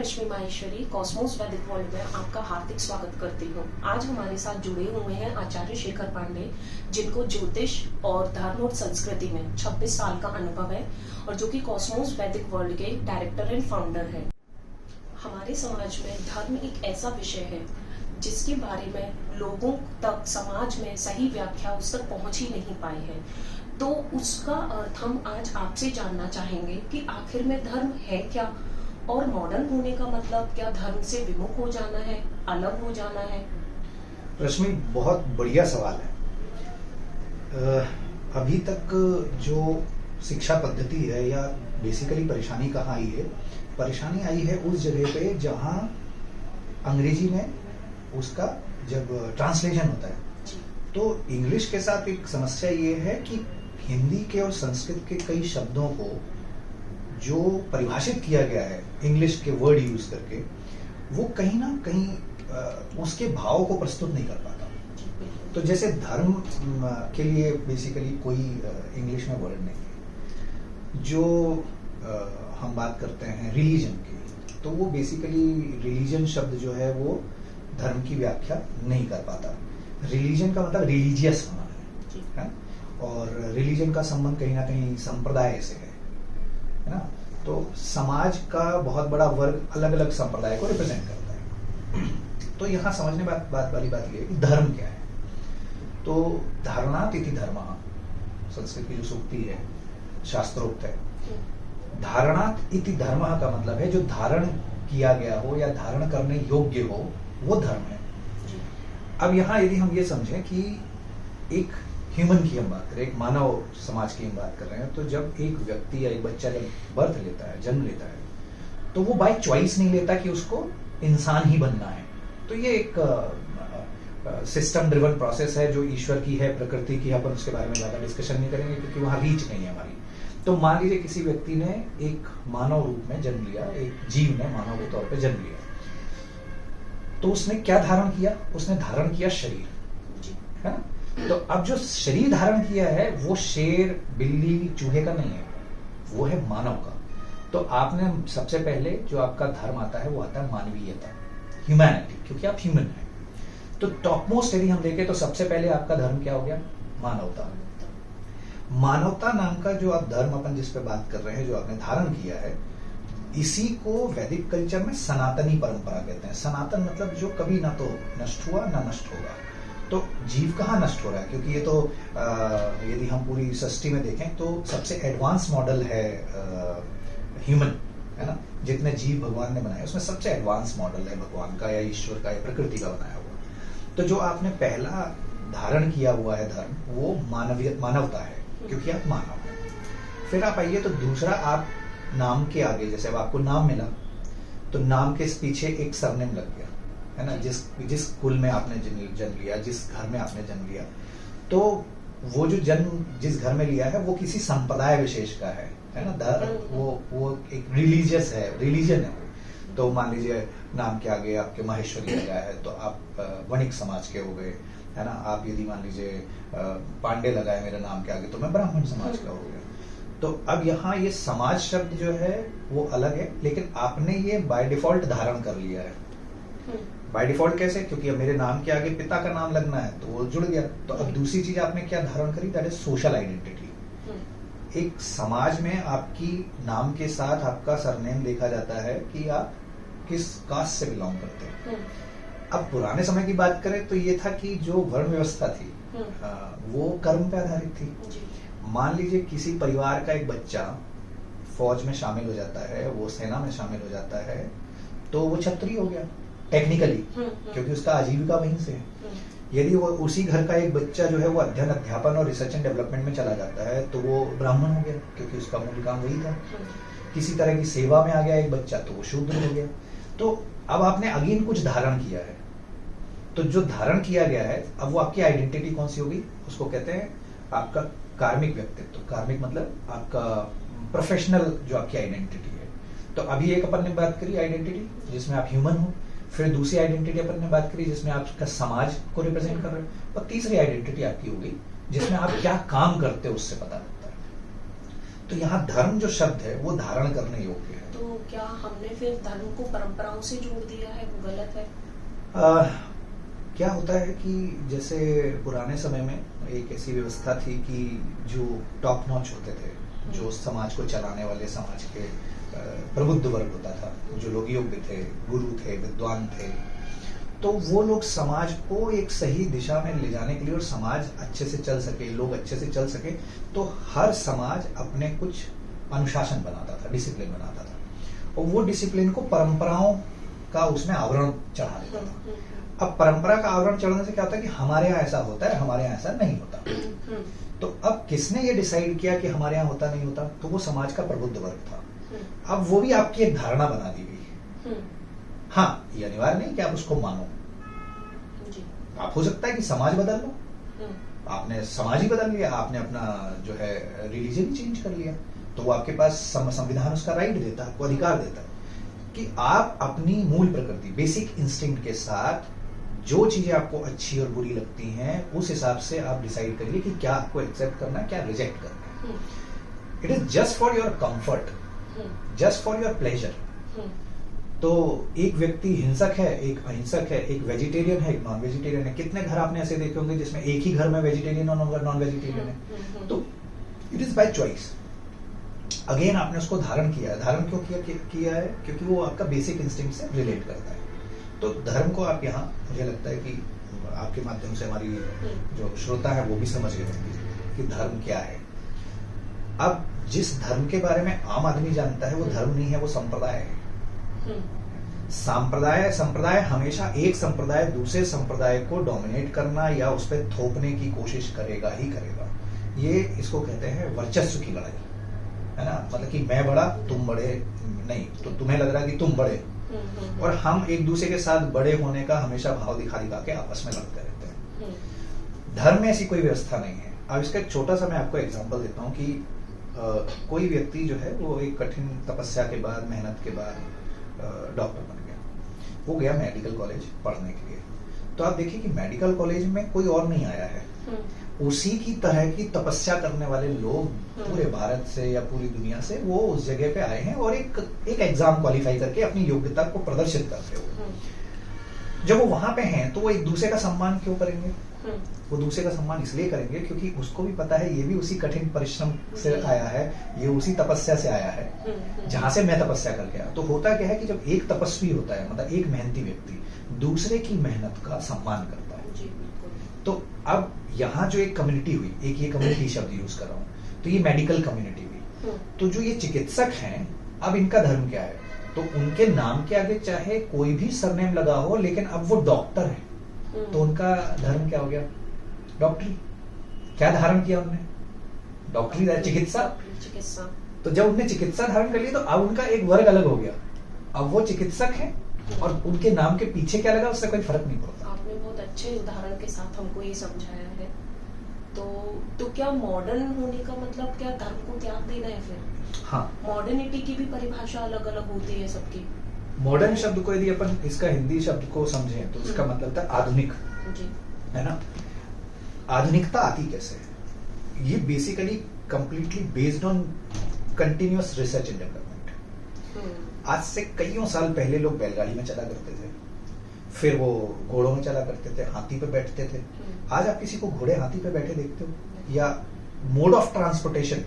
रश्मि Maheshwari Cosmos वैदिक world में आपका हार्दिक स्वागत करती हूँ। आज हमारे साथ जुड़े हुए हैं आचार्य शेखर पांडे, जिनको ज्योतिष और धर्म और संस्कृति में 26 साल का अनुभव है और जो कि कॉस्मोस वैदिक वर्ल्ड के डायरेक्टर एंड फाउंडर हैं। हमारे समाज में धर्म एक ऐसा विषय है जिसके बारे में लोगों तक समाज में सही व्याख्या उस तक पहुंच ही नहीं पाई है, तो उसका अर्थ हम आज आपसे जानना चाहेंगे कि आखिर में धर्म है क्या, और मॉडर्न होने का मतलब क्या धर्म से विमुख हो जाना है, अलग हो जाना है? रश्मि, बहुत बढ़िया सवाल है। अभी तक जो शिक्षा पद्धति है या बेसिकली परेशानी कहाँ आई है? परेशानी आई है उस जगह पे जहाँ अंग्रेजी में उसका जब ट्रांसलेशन होता है तो इंग्लिश के साथ एक समस्या ये है कि हिंदी के और संस्कृत के कई शब्दों को जो परिभाषित किया गया है इंग्लिश के वर्ड यूज करके, वो कहीं ना कहीं उसके भाव को प्रस्तुत नहीं कर पाता। तो जैसे धर्म के लिए बेसिकली कोई इंग्लिश में वर्ड नहीं है। जो हम बात करते हैं रिलीजन की, तो वो बेसिकली रिलीजन शब्द जो है वो धर्म की व्याख्या नहीं कर पाता। रिलीजन का मतलब रिलीजियस होना है, और रिलीजन का संबंध कहीं ना कहीं संप्रदाय से है ना। तो समाज का बहुत बड़ा वर्ग अलग अलग संप्रदाय को रिप्रेजेंट करता है। तो यहाँ समझने वाली बात ये है कि धर्म क्या है। तो धारणात इति धर्मः, संस्कृत की जो सूक्ति है, शास्त्रोक्त है। धारणात इति धर्मः का मतलब है जो धारण किया गया हो या धारण करने योग्य हो, वो धर्म है। अब यहाँ यदि हम ये समझें कि एक ह्यूमन की हम बात करें, एक मानव समाज की हम बात कर रहे हैं, तो जब एक व्यक्ति या एक बच्चा जब बर्थ लेता है, जन्म लेता है, तो वो बाय चॉइस नहीं लेता कि उसको इंसान ही बनना है। तो ये एक सिस्टम ड्रिवन प्रोसेस है जो ईश्वर की है, प्रकृति की है। अपन उसके बारे में ज्यादा डिस्कशन नहीं करेंगे क्योंकि वहां रीच नहीं है हमारी। तो मान लीजिए किसी व्यक्ति ने एक मानव रूप में जन्म लिया, एक जीव ने मानव के तौर पर जन्म लिया, तो उसने क्या धारण किया? उसने धारण किया शरीर, है ना। तो अब जो शरीर धारण किया है वो शेर, बिल्ली, चूहे का नहीं है, वो है मानव का। तो आपने सबसे पहले जो आपका धर्म आता है वो आता है मानवीयता, ह्यूमैनिटी, क्योंकि आप ह्यूमन हैं। तो टॉप मोस्ट यदि हम देखें तो सबसे पहले आपका धर्म क्या हो गया? मानवता। मानवता नाम का जो आप धर्म अपन जिस पे बात कर रहे हैं, जो आपने धारण किया है, इसी को वैदिक कल्चर में सनातनी परंपरा कहते हैं। सनातन मतलब जो कभी ना तो नष्ट हुआ ना नष्ट होगा। तो जीव कहाँ नष्ट हो रहा है? क्योंकि ये तो यदि हम पूरी सृष्टि में देखें तो सबसे एडवांस मॉडल है ह्यूमन, है ना। जितने जीव भगवान ने बनाए उसमें सबसे एडवांस मॉडल है भगवान का या ईश्वर का या प्रकृति का बनाया हुआ। तो जो आपने पहला धारण किया हुआ है धर्म, वो मानवता है, क्योंकि आप मानव हैं। फिर आप आइए तो दूसरा, आप नाम के आगे, जैसे अब आपको नाम मिला तो नाम के पीछे एक सरनेम लग गया, है ना। जिस कुल में आपने जन्म लिया, जिस घर में आपने जन्म लिया, तो वो जो जन्म जिस घर में लिया है वो किसी संप्रदाय विशेष का है ना। वो एक रिलीजियस है, रिलीजन है वो। तो मान लीजिए नाम के आगे आपके माहेश्वरी लगा है तो आप वणिक समाज के हो गए, है ना। आप यदि मान लीजिए पांडे लगा है मेरे नाम के आगे तो मैं ब्राह्मण समाज का हो गया। तो अब यहाँ ये समाज शब्द जो है वो अलग है, लेकिन आपने ये बाय डिफॉल्ट धारण कर लिया है। बाय डिफॉल्ट कैसे? क्योंकि अब मेरे नाम के आगे पिता का नाम लगना है तो वो जुड़ गया। तो अब दूसरी चीज आपने क्या धारण करी? That is social identity. एक समाज में आपकी नाम के साथ आपका सरनेम देखा जाता है कि आप किस कास्ट से बिलोंग करते हैं। अब पुराने समय की बात करें तो ये था कि जो वर्ण व्यवस्था थी वो कर्म पे आधारित थी। मान लीजिए किसी परिवार का एक बच्चा फौज में शामिल हो जाता है, वो सेना में शामिल हो जाता है, तो वो क्षत्रिय हो गया टेक्निकली, क्योंकि उसका आजीविका वहीं से है। यदि वो उसी घर का एक बच्चा जो है वो अध्ययन, अध्यापन और रिसर्च एंड डेवलपमेंट में चला जाता है तो वो ब्राह्मण हो गया, क्योंकि उसका मूल काम वही था। किसी तरह की सेवा में आ गया एक बच्चा तो वो शूद्र हो गया। तो अब आपने अगेन कुछ धारण किया है। तो जो धारण किया गया है, अब वो आपकी आइडेंटिटी कौन सी होगी? उसको कहते हैं आपका कार्मिक व्यक्तित्व। कार्मिक मतलब आपका प्रोफेशनल जो आपकी आइडेंटिटी है। तो अभी एक अपन ने बात करी आइडेंटिटी जिसमें आप ह्यूमन हो, फिर दूसरी आइडेंटिटी अपन ने बात करी जिसमें आपका समाज को रिप्रेजेंट कर रहे हो, और तीसरी आइडेंटिटी आपकी होगी जिसमें आप क्या काम करते हो उससे पता लगता है। तो यहाँ धर्म जो शब्द है वो धारण करने योग्य है। तो क्या हमने फिर धर्म को परंपराओं से जोड़ दिया है, वो गलत है? क्या होता है कि जैसे पुराने समय में एक ऐसी व्यवस्था थी कि जो टॉप नॉच होते थे, जो समाज को चलाने वाले, समाज के प्रबुद्ध वर्ग होता था, जो लोग योग्य थे, गुरु थे, विद्वान थे, तो वो लोग समाज को एक सही दिशा में ले जाने के लिए और समाज अच्छे से चल सके, लोग अच्छे से चल सके, तो हर समाज अपने कुछ अनुशासन बनाता था, डिसिप्लिन बनाता था, और वो डिसिप्लिन को परंपराओं का उसमें आवरण चढ़ा देता था। अब परंपरा का आवरण चढ़ने से क्या होता है कि हमारे यहाँ ऐसा होता है, हमारे यहाँ ऐसा नहीं होता। तो अब किसने ये डिसाइड किया कि हमारे यहाँ होता नहीं होता? तो वो समाज का प्रबुद्ध वर्ग था। अब वो भी आपकी एक धारणा बना दी गई। हाँ, ये अनिवार्य नहीं कि आप उसको मानो। आप हो सकता है कि समाज बदल लो, आपने समाज ही बदल लिया, आपने अपना जो है रिलीजन ही चेंज कर लिया, तो वो आपके पास संविधान उसका राइट देता है, आपको अधिकार देता है कि आप अपनी मूल प्रकृति, बेसिक इंस्टिंक्ट के साथ जो चीजें आपको अच्छी और बुरी लगती हैं, उस हिसाब से आप डिसाइड करिए कि क्या आपको एक्सेप्ट करना है, क्या रिजेक्ट करना है। It is just for your comfort, just for your pleasure. तो एक व्यक्ति हिंसक है, एक अहिंसक है, एक वेजिटेरियन है, एक नॉन वेजिटेरियन है। कितने घर आपने ऐसे देखे होंगे जिसमें एक ही घर में वेजिटेरियन और नॉन वेजिटेरियन है? तो it is by choice. Again आपने उसको धारण किया है। धारण क्यों किया है? क्योंकि वो आपका बेसिक इंस्टिंक्ट से रिलेट करता है। तो धर्म को आप यहाँ, मुझे लगता है कि आपके माध्यम से हमारी जो श्रोता है वो भी समझ गए होंगे कि धर्म क्या है। अब जिस धर्म के बारे में आम आदमी जानता है वो धर्म नहीं है, वो संप्रदाय है। संप्रदाय हमेशा एक संप्रदाय दूसरे संप्रदाय को डोमिनेट करना या उस पर थोपने की कोशिश करेगा ही करेगा। ये इसको कहते हैं वर्चस्व की लड़ाई, है ना। मतलब कि मैं बड़ा तुम बड़े नहीं, तो तुम्हें लग रहा है कि तुम बड़े, और हम एक दूसरे के साथ बड़े होने का हमेशा भाव दिखा के आपस में लड़ते रहते हैं। धर्म में ऐसी कोई व्यवस्था नहीं है। अब इसका एक छोटा सा मैं आपको एग्जांपल देता हूँ कि कोई व्यक्ति जो है वो एक कठिन तपस्या के बाद, मेहनत के बाद डॉक्टर बन गया। वो गया मेडिकल कॉलेज पढ़ने के लिए। तो आप देखिए कि मेडिकल कॉलेज में कोई और नहीं आया है, उसी की तरह की तपस्या करने वाले लोग पूरे भारत से या पूरी दुनिया से वो उस जगह पे आए हैं और एक एग्जाम क्वालिफाई करके अपनी योग्यता को प्रदर्शित करते हुए। जब वो वहां पे हैं तो वो एक दूसरे का सम्मान क्यों करेंगे? वो दूसरे का सम्मान इसलिए करेंगे क्योंकि उसको भी पता है ये भी उसी कठिन परिश्रम से आया है, ये उसी तपस्या से आया है जहां से मैं तपस्या करके आया। तो होता क्या है कि जब एक तपस्वी होता है, मतलब एक मेहनती व्यक्ति दूसरे की मेहनत का सम्मान करता है, तो अब यहाँ जो एक कम्युनिटी हुई, एक ये कम्युनिटी शब्द यूज कर रहा हूँ, तो ये मेडिकल कम्युनिटी हुई। तो जो ये चिकित्सक हैं, अब इनका धर्म क्या है? तो उनके नाम के आगे चाहे कोई भी सरनेम लगा हो, लेकिन अब वो डॉक्टर है, तो उनका धर्म क्या हो गया? डॉक्टरी। क्या धारण किया उन्होंने? डॉक्टरी, चिकित्सा। तो जब उन्होंने चिकित्सा धारण कर ली तो अब उनका एक वर्ग अलग हो गया। अब वो चिकित्सक है और उनके नाम के पीछे क्या लगा उससे कोई फर्क नहीं पड़ता। आपने बहुत अच्छे उदाहरण के साथ हमको ये समझाया है। तो क्या मॉडर्न होने का मतलब क्या धर्म को त्याग देना है फिर? हाँ, मॉडर्निटी की भी परिभाषा अलग अलग होती है सबकी। मॉडर्न शब्द को यदि अपन इसका हिंदी शब्द को समझें तो इसका मतलब था आधुनिक, है ना। आधुनिकता आती कैसे? ये basically completely based on continuous research and development. आज से कईयों साल पहले लोग बैलगाड़ी में चला करते थे, फिर वो घोड़ों में चला करते थे, हाथी पे बैठते थे। आज आप किसी को घोड़े हाथी पे बैठे देखते हो? या मोड ऑफ ट्रांसपोर्टेशन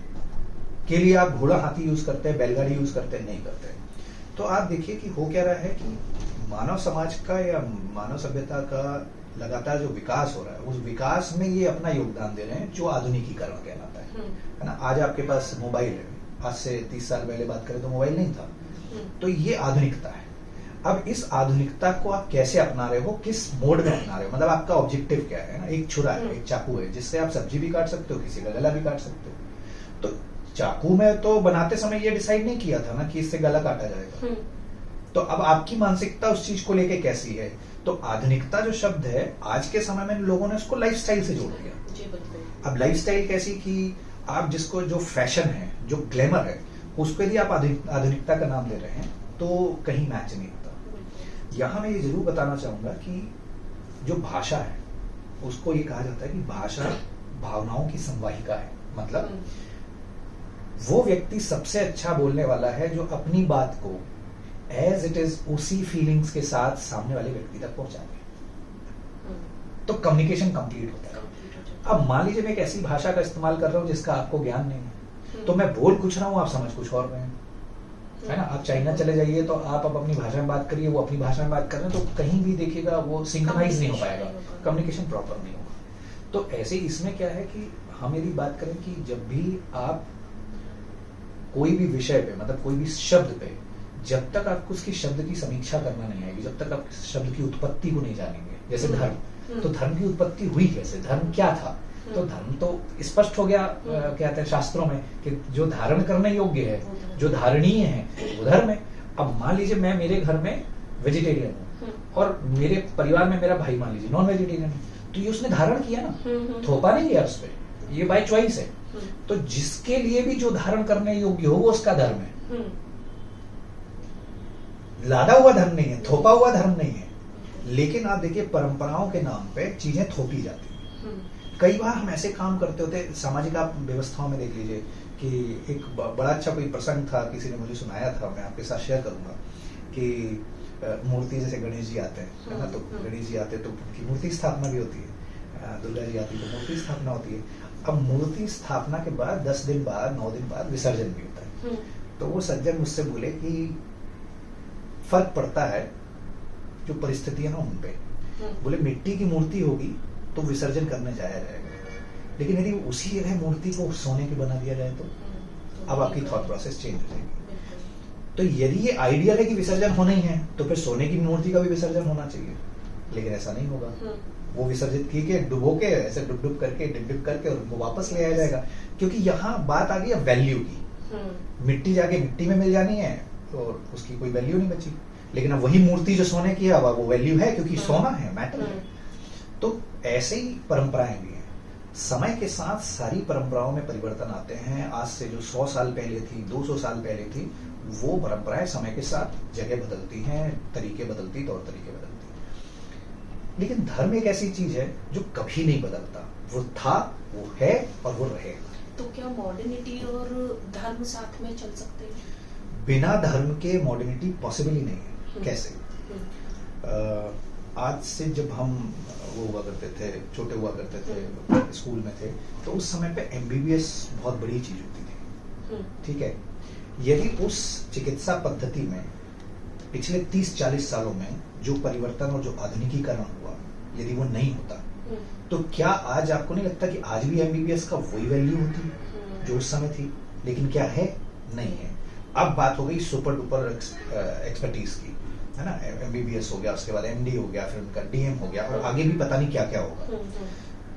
के लिए आप घोड़ा हाथी यूज करते हैं, बैलगाड़ी यूज करते हैं? नहीं करते। तो आप देखिए कि हो क्या रहा है कि मानव समाज का या मानव सभ्यता का लगातार जो विकास हो रहा है, उस विकास में ये अपना योगदान दे रहे हैं, जो आधुनिकीकरण कहलाता है ना। आज आपके पास मोबाइल है, आज से 30 साल पहले बात करें तो मोबाइल नहीं था। तो ये आधुनिकता है। अब इस आधुनिकता को आप कैसे अपना रहे हो, किस मोड में अपना रहे हो, मतलब आपका ऑब्जेक्टिव क्या है ना। एक छुरा है, एक चाकू है, जिससे आप सब्जी भी काट सकते हो, किसी का गला भी काट सकते हो। तो चाकू में तो बनाते समय ये डिसाइड नहीं किया था ना कि इससे गला काटा जाएगा। तो अब आपकी मानसिकता उस चीज को लेके कैसी है? तो आधुनिकता जो शब्द है, आज के समय में लोगों ने उसको लाइफस्टाइल से जोड़ दिया। अब लाइफस्टाइल कैसी कि आप जिसको जो फैशन है, जो ग्लैमर है, उसको यदि आप आधुनिकता का नाम दे रहे हैं तो कहीं मैच नहीं होता। यहां मैं ये जरूर बताना चाहूंगा कि जो भाषा है उसको ये कहा जाता है कि भाषा भावनाओं की संवाहिका है। मतलब वो व्यक्ति सबसे अच्छा बोलने वाला है जो अपनी बात को एज इट इज उसी फीलिंग्स के साथ सामने वाले व्यक्ति तक पहुंचा दे, तो कम्युनिकेशन कंप्लीट होता है। अब मान लीजिए मैं एक ऐसी भाषा का इस्तेमाल कर रहा हूं जिसका आपको ज्ञान नहीं है, तो मैं बोल कुछ रहा हूं, आप समझ कुछ और रहे हैं, है ना। आप चाइना चले जाइए तो आप अब अपनी भाषा में बात करिए, वो अपनी भाषा में बात कर रहे हैं, तो कहीं भी देखिएगा वो सिंक्रोनाइज नहीं हो पाएगा, कम्युनिकेशन प्रॉपर नहीं होगा। तो ऐसे इसमें क्या है कि हम यदि बात करें कि जब भी आप कोई भी विषय पे, मतलब कोई भी शब्द पे, जब तक आपको उसकी शब्द की समीक्षा करना नहीं आएगी, जब तक आप शब्द की उत्पत्ति को नहीं जानेंगे, जैसे धर्म, तो धर्म की उत्पत्ति हुई कैसे, धर्म क्या था, तो धर्म तो स्पष्ट हो गया, कहते हैं शास्त्रों में कि जो धारण करने योग्य है, जो धारणीय है, वो धर्म है। अब मान लीजिए मैं, मेरे घर में वेजिटेरियन हूँ और मेरे परिवार में मेरा भाई मान लीजिए नॉन वेजिटेरियन है, तो ये उसने धारण किया ना, थोपा नहीं किया उस पर, ये बाय चॉइस है। तो जिसके लिए भी जो धारण करने योग्य हो वो उसका धर्म है, लादा हुआ धर्म नहीं है, थोपा हुआ धर्म नहीं है। लेकिन आप देखिए परंपराओं के नाम पे चीजें थोपी जाती हैं। कई बार हम ऐसे काम करते होते, सामाजिक आप व्यवस्थाओं में देख लीजिए कि एक बड़ा अच्छा कोई प्रसंग था, किसी ने मुझे सुनाया था, मैं आपके साथ शेयर करूंगा कि मूर्ति जैसे गणेश जी आते हैं, है ना, तो गणेश जी आते तो उनकी मूर्ति स्थापना भी होती है, दुर्गा जी आती तो मूर्ति स्थापना होती है। अब मूर्ति स्थापना के बाद 10 दिन बाद, 9 दिन बाद विसर्जन भी होता है। तो वो सज्जन मुझसे बोले कि फर्क पड़ता है जो परिस्थिति है ना उन पे। बोले मिट्टी की मूर्ति होगी तो विसर्जन करने जाया जाएगा, लेकिन यदि उसी जगह मूर्ति को सोने की बना दिया जाए तो अब आपकी थॉट प्रोसेस चेंज हो जाएगी। तो यदि ये आइडियल है कि विसर्जन होना ही है तो फिर सोने की मूर्ति का भी विसर्जन होना चाहिए, लेकिन ऐसा नहीं होगा। वो विसर्जित की डुबो के ऐसे डुब डुब करके डिप डिप करके और उनको वापस ले आया जाएगा, क्योंकि यहाँ बात आ गई है वैल्यू की। मिट्टी जाके मिट्टी में मिल जानी है और उसकी कोई वैल्यू नहीं बची, लेकिन अब वही मूर्ति जो सोने की है वो वैल्यू है, क्योंकि सोना है, मेटल है। तो ऐसे ही परंपराएं भी हैं। समय के साथ सारी परंपराओं में परिवर्तन आते हैं। आज से जो 100 साल पहले थी, 200 साल पहले थी, वो परंपराएं समय के साथ जगह बदलती हैं, तरीके बदलती, तौर तरीके बदलती हैं। लेकिन धर्म एक ऐसी चीज है जो कभी नहीं बदलता, वो था, वो है और वो रहेगा। तो क्या मॉडर्निटी और धर्म साथ में चल सकते हैं? बिना धर्म के मॉडर्निटी पॉसिबल ही नहीं है। कैसे? आज से जब हम वो हुआ करते थे, छोटे हुआ करते थे, स्कूल में थे, तो उस समय पे MBBS बहुत बड़ी चीज होती थी, ठीक है। यदि उस चिकित्सा पद्धति में पिछले 30-40 सालों में जो परिवर्तन और जो आधुनिकीकरण हुआ, यदि वो नहीं होता, तो क्या आज आपको नहीं लगता कि आज भी MBBS का वही वैल्यू होती जो उस समय थी? लेकिन क्या है? नहीं है। अब बात हो गई सुपर डुपर एक्सपर्टीज की, है ना। MBBS हो गया, उसके बाद MD हो गया, फिर उनका DM हो गया, और आगे भी पता नहीं क्या क्या होगा।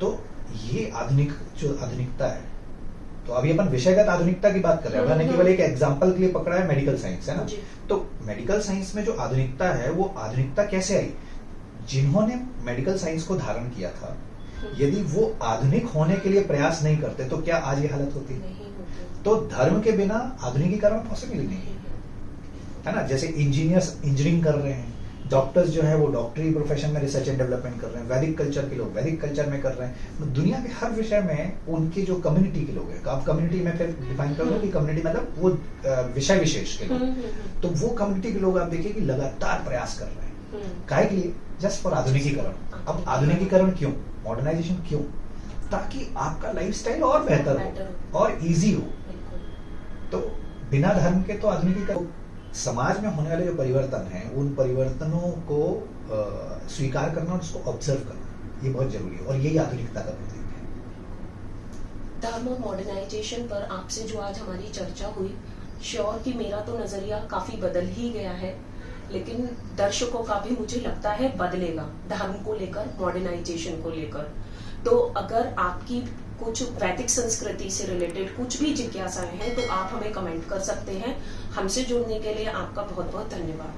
तो ये आधुनिकता है। तो अभी अपन विषयगत आधुनिकता की बात कर रहे हैं, मैंने केवल एक एग्जांपल के लिए पकड़ा है मेडिकल साइंस, है ना। तो मेडिकल साइंस में जो आधुनिकता है, वो आधुनिकता कैसे आई? जिन्होंने मेडिकल साइंस को धारण किया था, यदि वो आधुनिक होने के लिए प्रयास नहीं करते तो क्या आज ये हालत होती? तो धर्म के बिना आधुनिकीकरण पॉसिबल नहीं है ना। जैसे इंजीनियर्स इंजीनियरिंग कर रहे हैं, डॉक्टर्स जो है वो डॉक्टरी प्रोफेशन में रिसर्च एंड डेवलपमेंट कर रहे हैं, वैदिक कल्चर के लोग वैदिक कल्चर में कर रहे हैं। दुनिया के हर विषय में उनकी जो कम्युनिटी के लोग हैं, आप कम्युनिटी में फिर डिफाइन कर लो कि कम्युनिटी मतलब वो विषय विशेष के लोग, तो वो कम्युनिटी के लोग आप देखिए कि लगातार प्रयास कर रहे हैं, काहे के लिए? जस्ट फॉर आधुनिकीकरण। अब आधुनिकीकरण क्यों, मॉडर्नाइजेशन क्यों? ताकि आपका लाइफस्टाइल और बेहतर हो और इजी हो। तो बिना धर्म के तो आधुनिकीकरण, समाज में होने वाले जो परिवर्तन हैं, उन परिवर्तनों को स्वीकार करना और उसको ऑब्जर्व करना, ये बहुत जरूरी है, और यही आधुनिकता का प्रतीक है। धर्म और मॉडर्नाइजेशन पर आपसे जो आज हमारी चर्चा हुई, श्योर कि मेरा तो नजरिया काफी बदल ही गया है, लेकिन दर्शकों का भी मुझे लगता है बदलेगा, धर्म को लेकर, मॉडर्नाइजेशन को लेकर। तो अगर आपकी कुछ वैदिक संस्कृति से रिलेटेड कुछ भी जिज्ञासाएं हैं तो आप हमें कमेंट कर सकते हैं। हमसे जुड़ने के लिए आपका बहुत बहुत धन्यवाद।